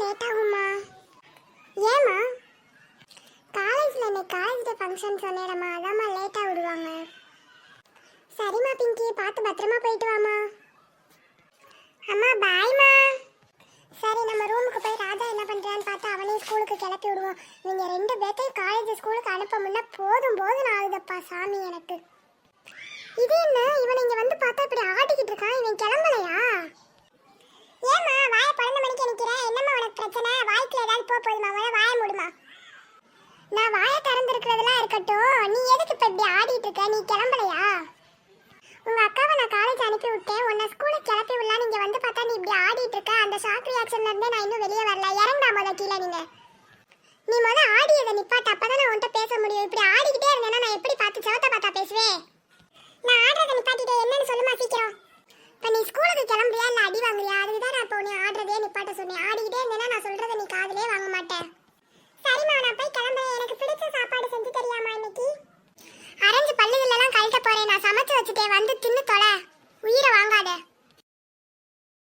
Late ஆகுமா? ஏமா? காலேஜ்ல இன்னைக்கு காலேஜ் டே ஃபங்க்ஷன் சொன்னேடமா, அதாம்மா லேட்டாக விடுவாங்க. சரிம்மா பிங்கி, பார்த்து பத்திரமா போயிட்டு வாமா. அம்மா பாய்மா. சரி, நம்ம ரூமுக்கு போய் ராஜா என்ன பண்றான்னு பார்த்து அவனையும் ஸ்கூலுக்கு கிளப்பி விடுவோம். இவங்க ரெண்டு பேர்த்தையும் காலேஜ் ஸ்கூலுக்கு அனுப்ப முன்னா போதும் போதும் ஆகுதப்பா சாமி எனக்கு. இது என்ன, இவன் இங்க வந்து பார்த்தா இப்படி ஆடிக்கிட்டு இருக்கான், இவன் கிளம்பலையா? ஏமா வாயை பழந்த மணிக்கு நிக்கிறேன், என்னம்மா உனக்கு பிரச்சனை? வாய்க்குள்ள ஏதாவது போதுமா? வாயை மூடுமா. நான் வாயை திறந்துருக்கிறதெல்லாம் இருக்கட்டும், நீ எதுக்கு இப்ப இப்படி ஆடிட்டு இருக்க? நீ கிளம்பலையா? உங்க அக்காவை நான் காலேஜ் அனுப்பி விட்டேன், உன்னை ஸ்கூலுக்கு கிளப்பி விடலாம். நீங்க வந்து பார்த்தா நீ இப்படி ஆடிட்டு இருக்க. அந்த ஷாக் ரியாக்ஷன்ல இருந்தே நான் இன்னும் வெளியே வரல. இறங்கடா முத கீழே. நீ முத ஆடியதை நிப்பாட்ட, அப்பதான் நான் உன்கிட்ட பேச முடியும். இப்படி ஆடிக்கிட்டே இருந்தேன்னா நான் எப்படி பார்த்து செவத்த பார்த்தா பேசுவேன்? நான் ஆடுறதை நிப்பாட்டிட்டே என்னன்னு சொல்லுமா சீக்கிரம். இப்ப நீ ஸ்கூலுக்கு கிளம்புறியா இல்ல அடி வாங்குறியா? அதுதான் நான் இப்போ நீ ஆடுறதே நிப்பாட்ட சொன்னேன். ஆடிக்கிட்டே இருந்தேன்னா நான் சொல்றதை நீ காதுலயே வாங்க மாட்டேன். சரிம்மா, நான் போய் கிளம்புறேன். எனக்கு பிடிச்ச சாப்பாடு செஞ்சு தெரியாமா இன்னைக்கு? அரைஞ்சு பல்லுகளெல்லாம் கழட்ட போறேன். நான் சமைச்சு வச்சுட்டேன், வந்து தின்னு தொலை. உயிரை வாங்காத.